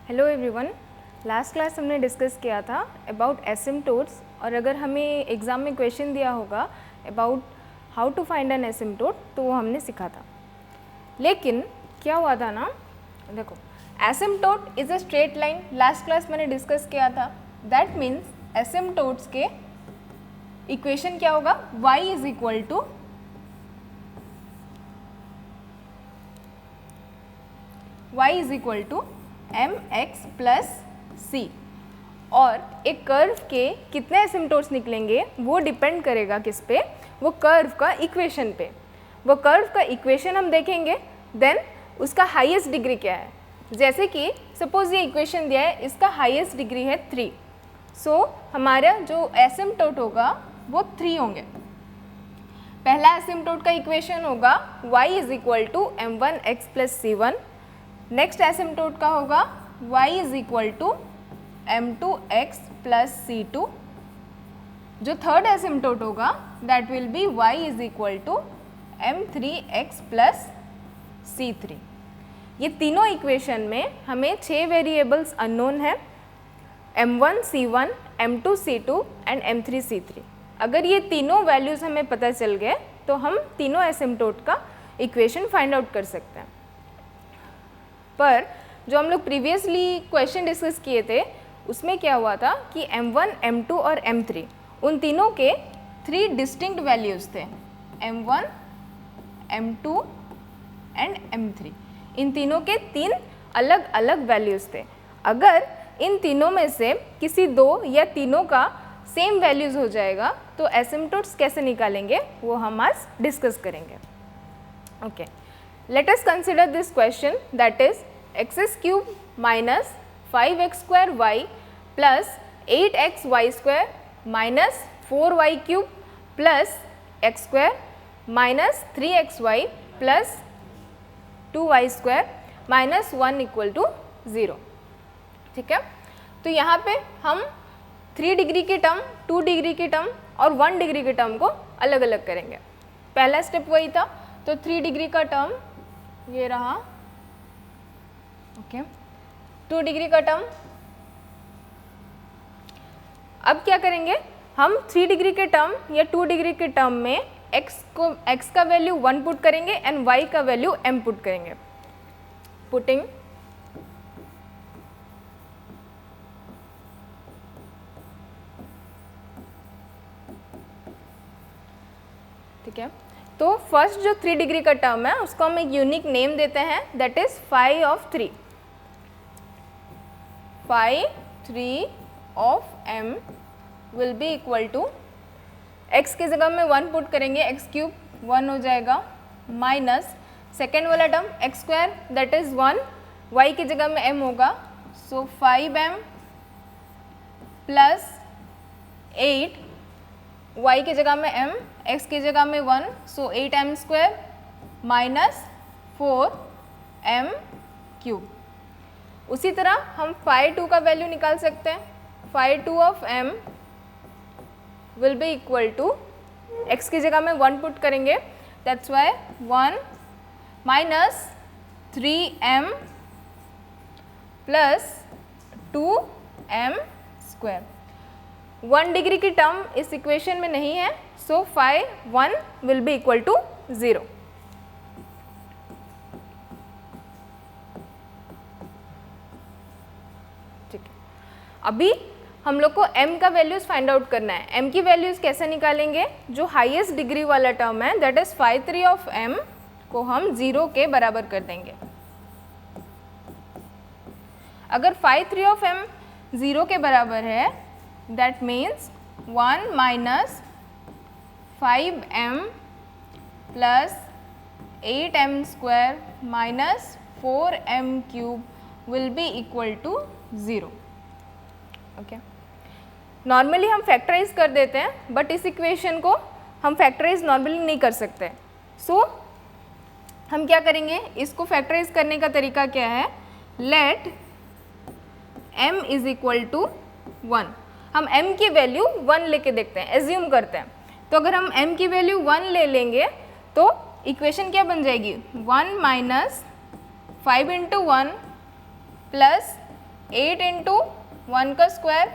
Hello everyone, last class हमने discuss किया था अबाउट एसिम्टोट्स और अगर हमें एग्ज़ाम में क्वेश्चन दिया होगा about how to find an asymptote तो वो हमने सीखा था। लेकिन क्या हुआ था ना, देखो asymptote is a straight line, last class मैंने डिस्कस किया था। दैट मीन्स एसिम्टोट्स के इक्वेशन क्या होगा, y is equal to M X plus C. और एक कर्व के कितने एसिम्टोट्स निकलेंगे वो डिपेंड करेगा किस पे, वो कर्व का इक्वेशन पे। वो कर्व का इक्वेशन हम देखेंगे, देन उसका हाईएस्ट डिग्री क्या है। जैसे कि सपोज ये इक्वेशन दिया है, इसका हाईएस्ट डिग्री है 3, सो हमारा जो एसिम्टोट होगा वो 3 होंगे। पहला एसिम्टोट का इक्वेशन होगा y is equal to m1x plus c1। Next asymptote का होगा y is equal to m2x plus c2। जो थर्ड एसिम्टोट होगा that will be y is equal to m3x plus c3। ये तीनों इक्वेशन में हमें 6 वेरिएबल्स अननोन है, m1 c1 m2 c2 and m3 c3। अगर ये तीनों वैल्यूज़ हमें पता चल गए तो हम तीनों एसिम्टोट का इक्वेशन फाइंड आउट कर सकते हैं। पर जो हम लोग प्रीवियसली क्वेश्चन डिस्कस किए थे उसमें क्या हुआ था कि m1, m2 और m3 उन तीनों के 3 डिस्टिंक्ट वैल्यूज़ थे, m1, m2 एंड m3। इन तीनों के 3 अलग अलग वैल्यूज़ थे। अगर इन तीनों में से किसी 2 या तीनों का सेम वैल्यूज़ हो जाएगा तो एसिम्टोट्स कैसे निकालेंगे वो हम आज डिस्कस करेंगे। Okay, let us consider this question, that is x cube minus 5x square y plus 8x y square minus 4y cube plus x square minus 3xy plus 2y square minus 1 equal to 0। ठीक है, तो यहाँ पे हम 3 degree की term, 2 degree की term और 1 degree की टर्म को अलग अलग करेंगे। पहला स्टेप वही था, तो 3 डिग्री का टर्म ये रहा, ओके। 2 डिग्री का टर्म, अब क्या करेंगे हम 3 डिग्री के टर्म या 2 डिग्री के टर्म में x का वैल्यू 1 पुट करेंगे एंड y का वैल्यू m पुट करेंगे। पुटिंग ठीक है, तो फर्स्ट जो 3 डिग्री का टर्म है उसको हम एक यूनिक नेम देते हैं, that is phi of 3। Phi 3 of m will be equal to, x की जगह में 1 पुट करेंगे, x क्यूब 1 हो जाएगा, माइनस सेकेंड वाला term x square that is 1, y की जगह में m होगा, सो 5m प्लस 8, y की जगह में m, x की जगह में 1, सो 8m square minus 4m cube. उसी तरह हम फाई 2 का वैल्यू निकाल सकते हैं। Phi 2 of m will be equal to, x की जगह में 1 पुट करेंगे, that's y 1 minus 3m plus 2m square. 1 degree की टर्म इस इक्वेशन में नहीं है, so phi 1 will be equal to 0। ठीक है, अभी हम लोग को m का वैल्यूज फाइंड आउट करना है। m की वैल्यूज कैसे निकालेंगे, जो हाईएस्ट डिग्री वाला टर्म है that is phi 3 of m को हम 0 के बराबर कर देंगे। अगर फाई 3 ऑफ m 0 के बराबर है that means 1 minus 5m plus 8m square minus 4m cube will be equal to 0। Okay, normally हम फैक्टराइज कर देते हैं बट इस इक्वेशन को हम फैक्टराइज नॉर्मली नहीं कर सकते, सो हम क्या करेंगे, इसको फैक्टराइज करने का तरीका क्या है, let m is equal to 1। हम m की वैल्यू 1 लेके देखते हैं, एज्यूम करते हैं। तो अगर हम m की वैल्यू 1 ले लेंगे तो इक्वेशन क्या बन जाएगी, 1 माइनस 5 इंटू 1 प्लस 8 इंटू 1 का स्क्वायर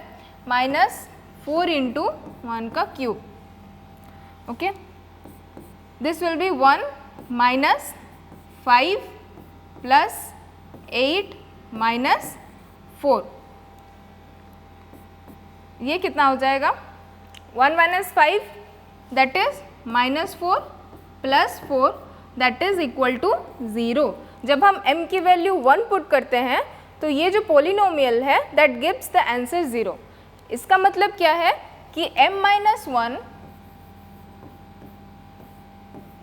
माइनस 4 इंटू 1 का cube. Okay, this will be 1 minus 5 plus 8 minus 4. ये कितना हो जाएगा? 1 minus 5 that is minus 4 plus 4 that is equal to 0. जब हम m की वैल्यू 1 पुट करते हैं तो ये जो पोलिनोमियल है दैट गिव्स द आंसर 0. इसका मतलब क्या है कि m minus 1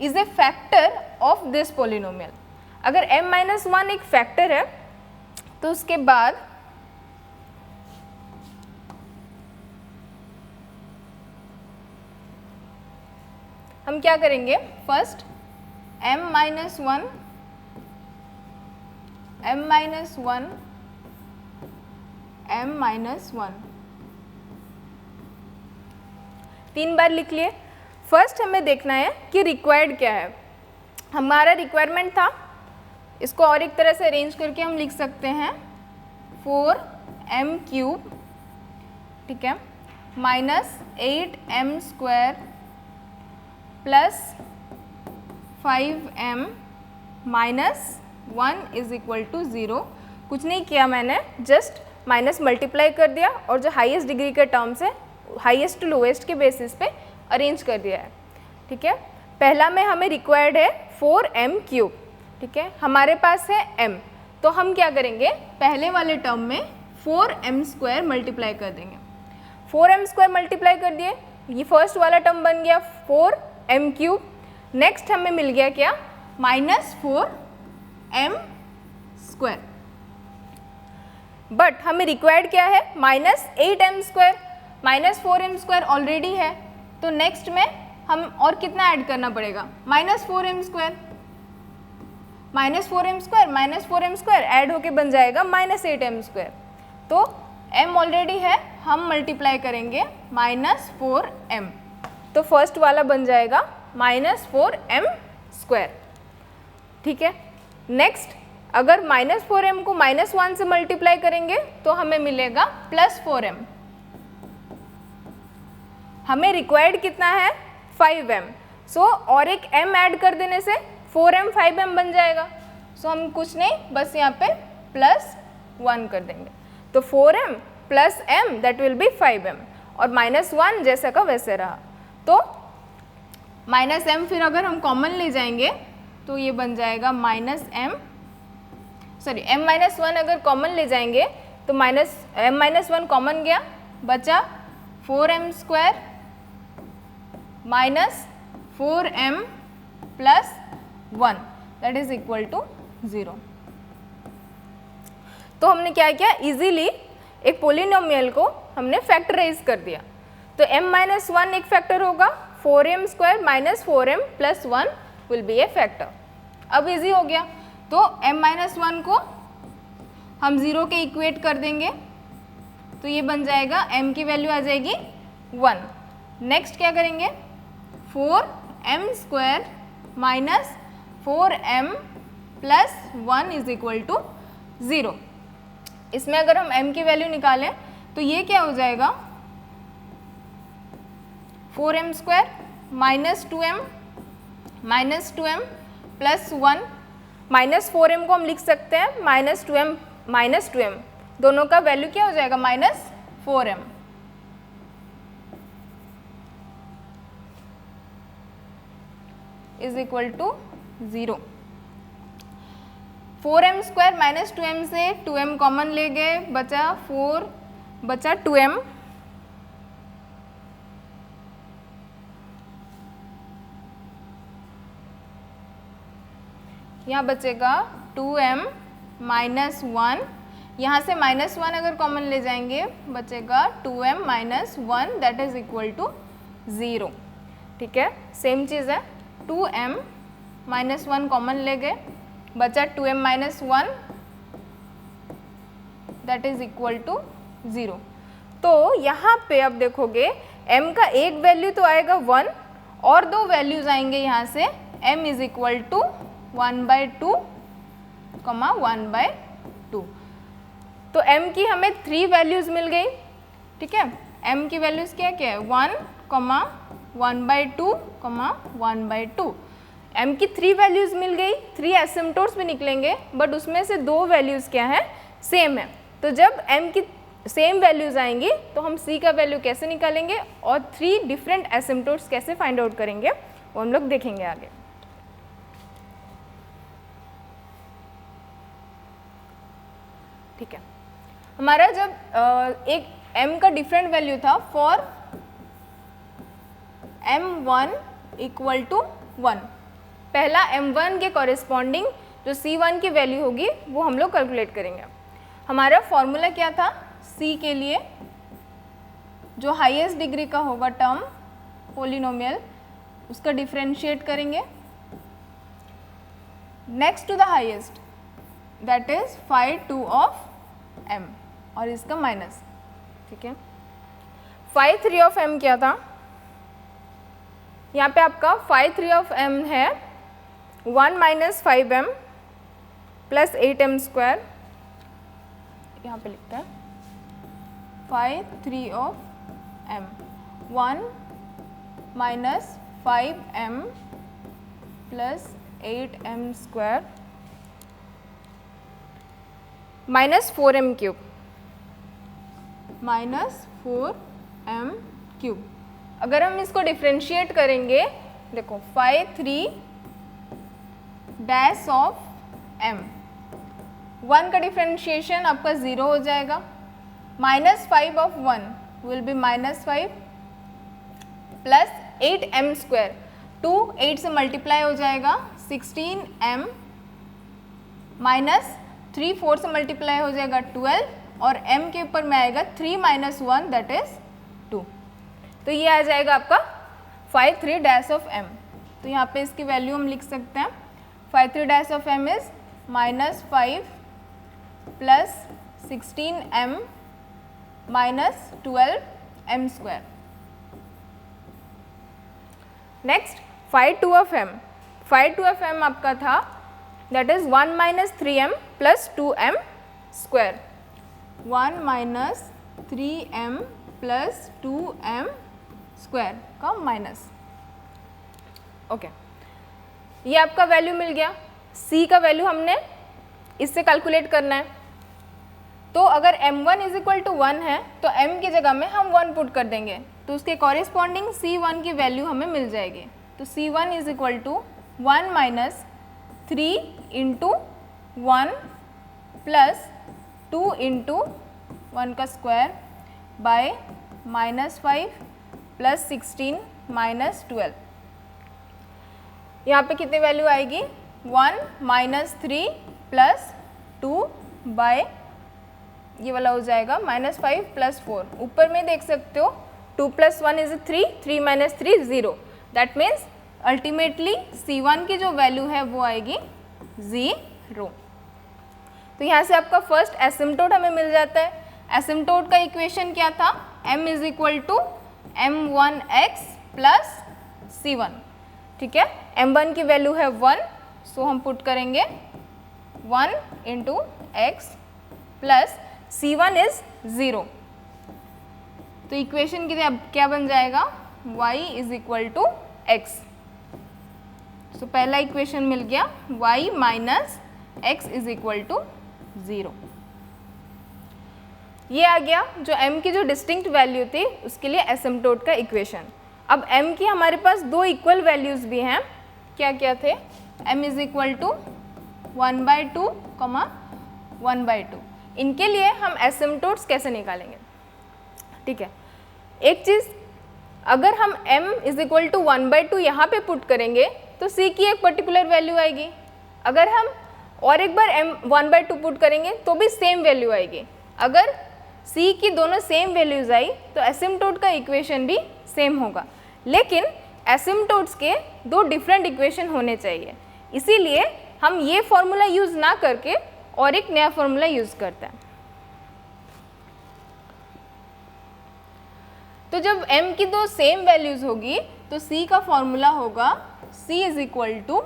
is a factor of this polynomial. अगर m माइनस 1 एक फैक्टर है तो उसके बाद हम क्या करेंगे? First m minus 1 m minus 1 m minus 1 3 बार लिख लिए. फर्स्ट हमें देखना है कि रिक्वायर्ड क्या है. हमारा रिक्वायरमेंट था, इसको और एक तरह से अरेंज करके हम लिख सकते हैं 4m क्यूब, ठीक है, minus 8m square plus 5m minus 1 is equal to 0. कुछ नहीं किया मैंने, जस्ट माइनस मल्टीप्लाई कर दिया और जो हाईएस्ट डिग्री के टर्म्स है हाईएस्ट टू लोएस्ट के बेसिस पे अरेंज कर दिया है. ठीक है, पहला में हमें रिक्वायर्ड है 4m क्यूब. ठीक है, हमारे पास है m, तो हम क्या करेंगे? पहले वाले टर्म में 4m स्क्वायर मल्टीप्लाई कर देंगे. 4m स्क्वायर मल्टीप्लाई कर दिए, ये फर्स्ट वाला टर्म बन गया 4m क्यूब. नेक्स्ट हमें मिल गया क्या? Minus 4m square. बट हमें रिक्वायर्ड क्या है? Minus 8m square. Minus 4m square already है, तो नेक्स्ट में हम और कितना ऐड करना पड़ेगा? Minus 4m square. Minus 4m square minus 4m square add होके बन जाएगा माइनस 8m स्क्वायर. तो m ऑलरेडी है, हम मल्टीप्लाई करेंगे माइनस 4m, तो फर्स्ट वाला बन जाएगा माइनस 4m स्क्वायर. ठीक है, नेक्स्ट अगर माइनस 4m को माइनस 1 से मल्टीप्लाई करेंगे तो हमें मिलेगा प्लस 4m. हमें रिक्वायर्ड कितना है? 5m. सो और एक m ऐड कर देने से 4m 5m बन जाएगा. सो हम कुछ नहीं, बस यहाँ पे प्लस 1 कर देंगे, तो 4m plus m that will B 5m, और माइनस 1 जैसा का वैसे रहा. तो माइनस m फिर अगर हम कॉमन ले जाएंगे तो ये बन जाएगा minus m, sorry m minus 1 अगर कॉमन ले जाएंगे तो माइनस m माइनस 1 कॉमन गया, बचा 4m square minus 4m plus 1 that is equal to 0. तो हमने क्या किया? इजीली एक पोलिनोमियल को हमने फैक्टराइज कर दिया. तो m माइनस 1 एक फैक्टर होगा, 4m square minus 4m plus 1 will B A factor. अब इजी हो गया, तो m माइनस 1 को हम 0 के इक्वेट कर देंगे, तो ये बन जाएगा m की वैल्यू आ जाएगी 1. नेक्स्ट क्या करेंगे? 4m square minus 4m plus 1 is equal to 0. इसमें अगर हम m की वैल्यू निकालें तो ये क्या हो जाएगा? 4m square minus 2m plus 1. Minus 4m को हम लिख सकते हैं माइनस 2m, दोनों का वैल्यू क्या हो जाएगा? Minus 4m. Is equal to 0. 4m square minus 2m से 2m कॉमन ले गए, बचा 4 बचा 2m. यहाँ बचेगा 2m माइनस 1, यहाँ से माइनस 1 अगर कॉमन ले जाएंगे बचेगा 2m minus 1 that is equal to 0. ठीक है, सेम चीज़ है, 2m माइनस 1 कॉमन ले गए, बचा 2m minus 1 that is equal to 0. तो यहाँ पे अब देखोगे m का एक वैल्यू तो आएगा 1 और दो वैल्यूज आएंगे यहाँ से, m इज इक्वल टू 1/2, 1/2. तो तो m की हमें 3 वैल्यूज़ मिल गई, ठीक है। m की वैल्यूज़ क्या क्या है, 1, 1/2, 1/2। m की 3 वैल्यूज़ मिल गई, 3 एसिम्पटोट्स भी निकलेंगे, बट उसमें से 2 वैल्यूज़ क्या है, सेम है। तो जब m की सेम वैल्यूज़ आएंगी तो हम c का वैल्यू कैसे निकालेंगे और 3 डिफरेंट एसिम्पटोट्स कैसे फाइंड आउट करेंगे वो हम लोग देखेंगे आगे। ठीक है, हमारा जब एक m का डिफरेंट वैल्यू था फॉर m1 इक्वल टू 1, पहला m1 के कॉरेस्पॉन्डिंग जो c1 की वैल्यू होगी वो हम लोग कैलकुलेट करेंगे। हमारा फॉर्मूला क्या था, c के लिए जो हाईएस्ट डिग्री का होगा टर्म पोलिनोमियल उसका डिफरेंशिएट करेंगे next to the highest, that is phi2 of m और इसका माइनस, ठीक है। phi3 ऑफ m क्या था, यहाँ पे आपका phi3 ऑफ m है 1 - 5m प्लस 8m स्क्वायर, यहाँ पे लिखता है phi3 of m 1 - 5m plus 8m square minus 4m cube, -4m cube. अगर हम इसको डिफ्रेंशिएट करेंगे, देखो phi3 डैश ऑफ m, 1 का डिफ्रेंशिएशन आपका 0 हो जाएगा, -5 of 1 will B -5 plus 8m square, 2 8 से मल्टीप्लाई हो जाएगा 16m माइनस 3 4 से मल्टीप्लाई हो जाएगा 12 और m के ऊपर में आएगा 3 - 1 दैट इज 2। तो ये आ जाएगा आपका phi3 डैश ऑफ m। तो यहाँ पे इसकी वैल्यू हम लिख सकते हैं, phi3 dash of m is -5 plus 16m minus 12m square. Next phi2 of m, phi2 of m आपका था that is 1 - 3m plus 2m square, 1 - 3m plus 2m square का माइनस, ओके। ये आपका वैल्यू मिल गया। c का value हमने इससे calculate करना है, तो अगर m1 इज इक्वल टू 1 है तो m की जगह में हम 1 पुट कर देंगे, तो उसके कॉरेस्पॉन्डिंग c1 की वैल्यू हमें मिल जाएगी। तो c1 is equal to 1 - 3 into 1 plus 2 into 1 का स्क्वायर बाय -5 प्लस 16 माइनस 12। यहाँ पे कितनी वैल्यू आएगी, 1 - 3 प्लस 2 बाय ये वाला हो जाएगा -5 प्लस 4। ऊपर में देख सकते हो 2 + 1 is 3, 3 - 3 0, that means ultimately c1 की जो वैल्यू है वो आएगी 0। तो यहाँ से आपका फर्स्ट एसिम्पटोट हमें मिल जाता है। एसिम्पटोट का इक्वेशन क्या था, m is equal to m1x plus c1, ठीक है। m1 की वैल्यू है 1, सो हम पुट करेंगे 1 into x plus c1 is 0। तो इक्वेशन की क्या बन जाएगा, y is equal to x। So पहला इक्वेशन मिल गया y minus x is equal to 0। ये आ गया जो m की जो डिस्टिंक्ट वैल्यू थी उसके लिए एसिम्पटोट का इक्वेशन। अब m की हमारे पास 2 इक्वल वैल्यूज़ भी हैं, क्या क्या थे, m इज इक्वल टू 1/2, 1/2। इनके लिए हम एसिम्पटोट्स कैसे निकालेंगे, ठीक है। एक चीज़, अगर हम m इज इक्वल टू 1/2 यहाँ पे पुट करेंगे तो c की एक पर्टिकुलर वैल्यू आएगी। अगर हम और एक बार m 1/2 पुट करेंगे तो भी सेम वैल्यू आएगी। अगर c की दोनों सेम वैल्यूज़ आई तो एसिम्पटोट का इक्वेशन भी सेम होगा, लेकिन एसिम्पटोट्स के 2 डिफरेंट इक्वेशन होने चाहिए। इसीलिए हम ये फॉर्मूला यूज़ ना करके और एक नया फॉर्मूला यूज़ करते हैं। तो जब m की 2 सेम वैल्यूज़ होगी तो c का फॉर्मूला होगा c इज इक्वल टू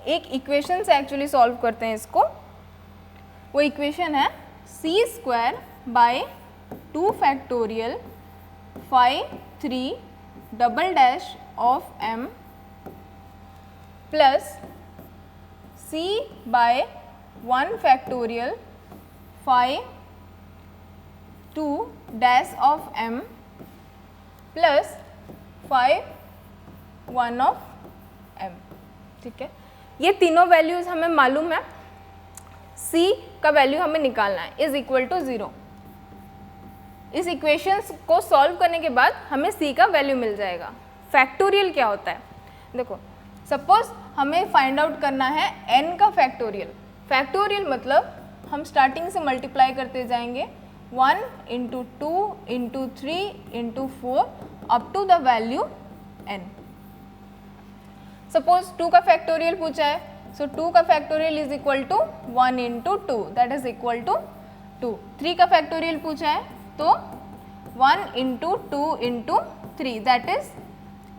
एक इक्वेशन से एक्चुअली सॉल्व करते हैं इसको। वो इक्वेशन है C square by 2 factorial 5 3 double dash of m plus c by 1 factorial 5 2 dash of m plus 5 1 of m। ठीक है, ये तीनों वैल्यूज़ हमें मालूम है। c का वैल्यू हमें निकालना है, इज इक्वल टू 0। इस इक्वेशंस को सॉल्व करने के बाद हमें c का वैल्यू मिल जाएगा। फैक्टोरियल क्या होता है? देखो, सपोज हमें फाइंड आउट करना है n का फैक्टोरियल। फैक्टोरियल मतलब हम स्टार्टिंग से मल्टीप्लाई करते जाएंगे 1 into 2 into 3 into 4 up to the value n। Suppose 2 का फैक्टोरियल पूछा है, सो 2 का factorial is equal to 1 into 2 that is equal to 2। 3 का फैक्टोरियल पूछा है तो 1 इंटू 2 इंटू 3 दैट इज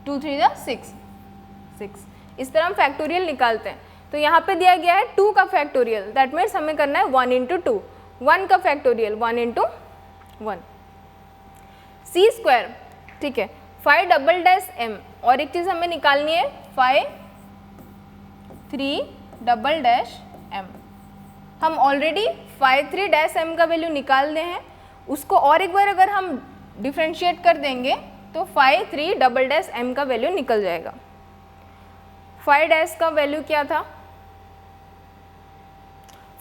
2 3 जा 6। इस तरह हम फैक्टोरियल निकालते हैं। तो यहाँ पे दिया गया है 2 का फैक्टोरियल, दैट मीन्स हमें करना है 1 इंटू 2। 1 का फैक्टोरियल 1 इंटू 1। सी स्क्वायर, ठीक है, 5 डबल डैश m, और एक चीज़ हमें निकालनी है 5 3 डबल डैश m। हम ऑलरेडी 5 3 डैश m का वैल्यू निकाल दे हैं, उसको और एक बार अगर हम डिफ्रेंशिएट कर देंगे तो 5 3 डबल डैश m का वैल्यू निकल जाएगा। 5 डैश का वैल्यू क्या था?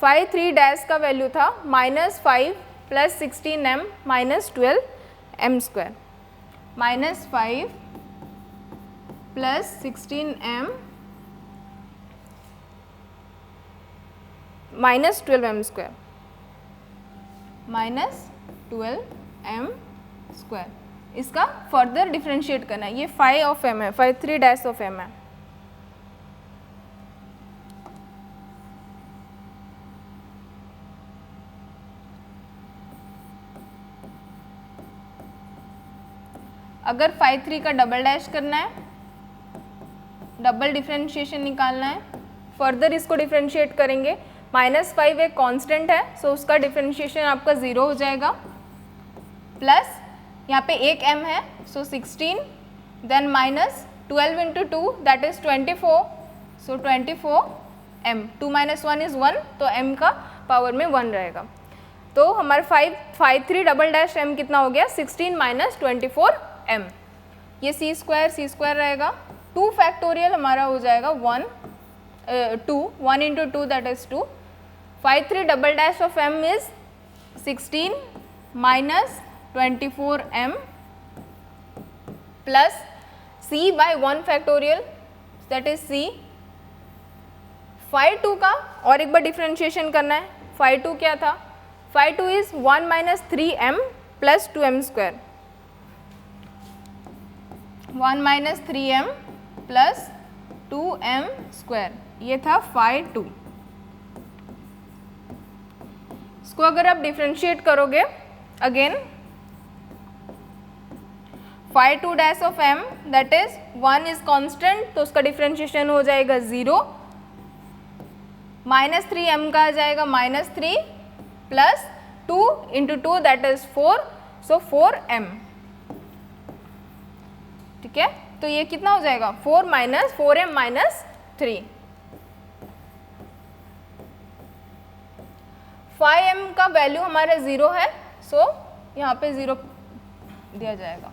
5 3 डैश का वैल्यू था -5 plus 16m minus 12m square. -5 plus 16m minus 12m square, minus 12m square. इसका फर्दर डिफ्रेंशिएट करना है। ये 5 ऑफ m है, 5 3 डैश ऑफ m है। अगर 5 3 का डबल डैश करना है, डबल डिफ्रेंशिएशन निकालना है, फर्दर इसको डिफ्रेंशिएट करेंगे। -5 एक कांस्टेंट है, सो उसका डिफ्रेंशिएशन आपका 0 हो जाएगा। प्लस यहाँ पे एक m है, so 16, then minus 12 into 2 that is 24, so 24m। 2 - 1 is 1, तो m का पावर में 1 रहेगा। तो हमारे 5 3 डबल डैश m कितना हो गया? 16 माइनस 24m। ये c स्क्वायर रहेगा। 2 फैक्टोरियल हमारा हो जाएगा 1 into 2 that is 2। 5 3 double dash of m is 16 minus 24m plus c by 1 factorial that is c। 5 2 का और एक बार डिफ्रेंशिएशन करना है। 5 2 क्या था? 5 2 is 1 minus 3m plus 2m square. 1 minus 3m plus 2m square, ये था 5 2। इसको अगर आप डिफ्रेंशिएट करोगे again, 5 2 dash of m that is 1 is constant, तो उसका डिफ्रेंशिएशन हो जाएगा 0। -3m का आ जाएगा -3 plus 2 into 2 that is 4, so 4m। ठीक है, तो ये कितना हो जाएगा? 4m minus 3। 5m का वैल्यू हमारा 0 है, सो यहाँ पे 0 दिया जाएगा।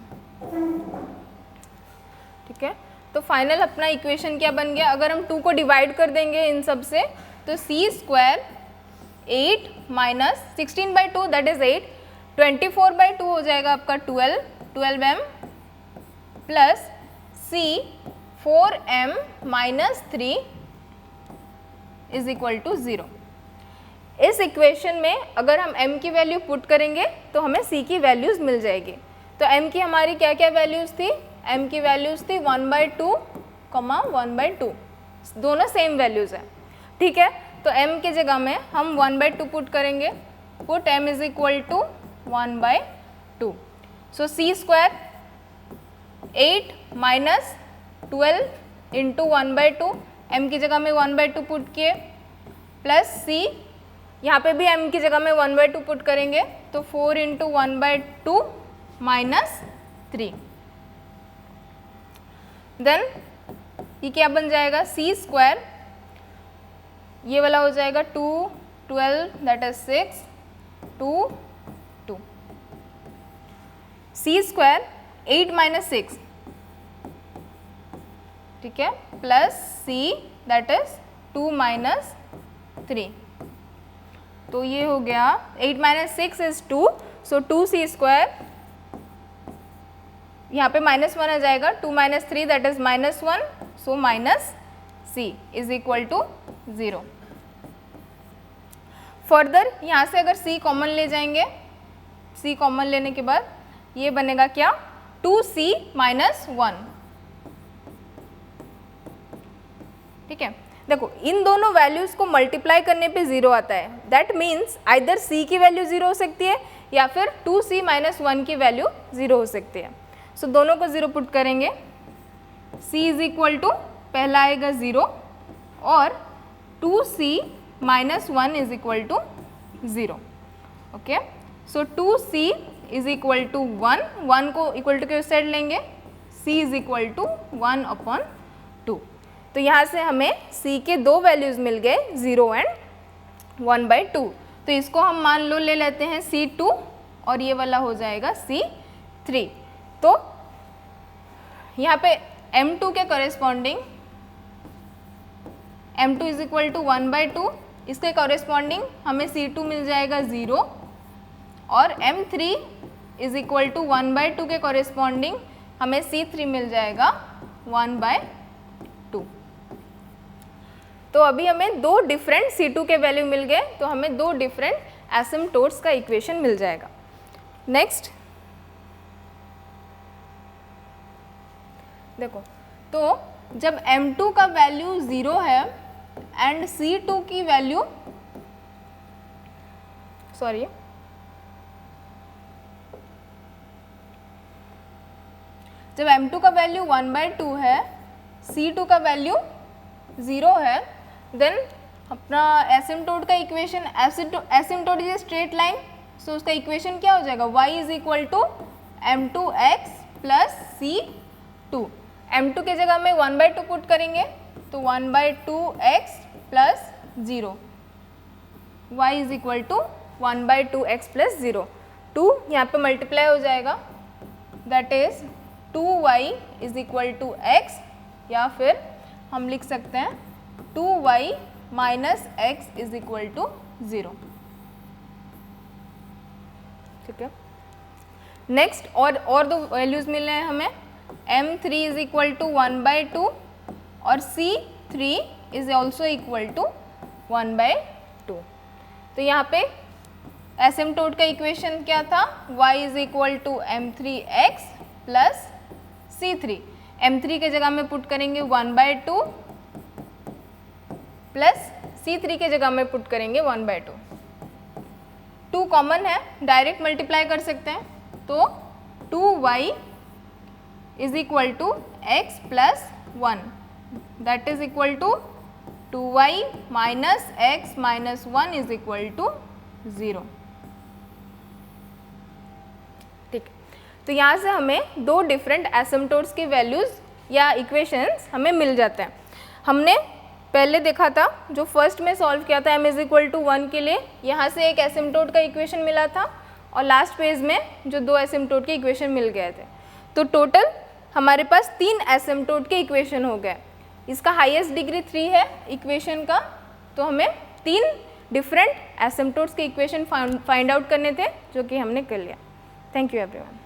ठीक है, तो फाइनल अपना इक्वेशन क्या बन गया? अगर हम 2 को डिवाइड कर देंगे इन सब से, तो c square 8 minus 16 by 2 that is 8, 24 by 2 हो जाएगा आपका 12m plus c 4m minus 3 is equal to 0। इस इक्वेशन में अगर हम m की वैल्यू पुट करेंगे तो हमें c की वैल्यूज़ मिल जाएगी। तो m की हमारी क्या क्या वैल्यूज़ थी? m की वैल्यूज़ थी 1/2, 1/2, दोनों सेम वैल्यूज़ हैं। ठीक है, तो m की जगह में हम 1/2 पुट करेंगे। Put m is equal to 1/2। So c square 8 minus 12 into 1/2 m की जगह में 1/2 पुट किए, प्लस c, यहाँ पे भी m की जगह में 1/2 पुट करेंगे तो 4 इंटू 1/2 माइनस 3। देन ये क्या बन जाएगा, c स्क्वायर, ये वाला हो जाएगा 2 12 that is 6 2 2, c square 8 minus 6, ठीक है, plus c that is 2 minus 3, तो ये हो गया 8 minus 6 is 2, so 2c square, यहाँ पे -1 आ जाएगा, 2 minus 3 that is -1, so minus c is equal to 0। Further यहाँ से अगर c कॉमन ले जाएंगे, c कॉमन लेने के बाद ये बनेगा क्या, 2c माइनस 1, ठीक है। देखो इन दोनों वैल्यूज़ को मल्टीप्लाई करने पे 0 आता है, दैट मीन्स आइदर c की वैल्यू 0 हो सकती है या फिर 2c माइनस 1 की वैल्यू 0 हो सकती है। सो दोनों को 0 पुट करेंगे, c इज इक्वल टू पहला आएगा 0 और 2c minus 1 is equal to 0, okay. So 2c is equal to 1, 1 को इक्वल टू के उस साइड लेंगे, c इज इक्वल टू 1/2। तो यहाँ से हमें c के दो वैल्यूज़ मिल गए 0 एंड 1/2, तो इसको हम मान लो ले लेते हैं c2 और ये वाला हो जाएगा c3। तो यहाँ पे m2 के corresponding m2 is equal to 1/2, इसके कॉरेस्पॉन्डिंग हमें c2 मिल जाएगा 0 और m3 इज इक्वल टू 1/2 के कॉरेस्पॉन्डिंग हमें c3 मिल जाएगा 1/2। तो अभी हमें दो डिफरेंट c2 के वैल्यू मिल गए, तो हमें दो डिफरेंट एसिम्प्टोट्स का इक्वेशन मिल जाएगा। नेक्स्ट देखो, तो जब m2 का वैल्यू 0 है एंड c2 की वैल्यू जब m2 का वैल्यू 1/2 है, c2 का वैल्यू 0 है, देन अपना एसिम्प्टोट का equation, asymptote is straight line, so उसका इक्वेशन क्या हो जाएगा, y is equal to m2x plus c2। m2 के जगह में 1/2 पुट करेंगे तो 1/2x plus 0, y is equal to 1/2x plus 0, 2 यहाँ पे मल्टीप्लाई हो जाएगा, that is 2y is equal to x, या फिर हम लिख सकते हैं 2y minus x is equal to 0, ठीक है। नेक्स्ट और दो वैल्यूज़ मिले हैं हमें, m3 इज इक्वल टू 1/2 और c3 is also equal to 1/2। तो यहाँ पे एसिम्प्टोट का इक्वेशन क्या था, y is equal to m3x plus c3, m3 के जगह में पुट करेंगे 1/2 प्लस c3 के जगह में पुट करेंगे 1/2। 2 कॉमन है, डायरेक्ट मल्टीप्लाई कर सकते हैं, तो 2y is equal to x plus 1, that is equal to 2y minus x minus 1 is equal to 0, ठीक। तो यहाँ से हमें दो डिफरेंट एसिम्प्टोट्स की वैल्यूज़ या इक्वेशंस हमें मिल जाते हैं। हमने पहले देखा था, जो फर्स्ट में सॉल्व किया था m इज इक्वल टू 1 के लिए, यहाँ से एक एसिम्प्टोट का इक्वेशन मिला था और लास्ट पेज में जो दो एसिम्प्टोट के इक्वेशन मिल गए थे। तो टोटल हमारे पास 3 एसिम्प्टोट के इक्वेशन हो गए। इसका हाईएस्ट डिग्री 3 है इक्वेशन का, तो हमें 3 डिफरेंट एसिम्प्टोट्स के इक्वेशन फाइंड आउट करने थे, जो कि हमने कर लिया। Thank you everyone.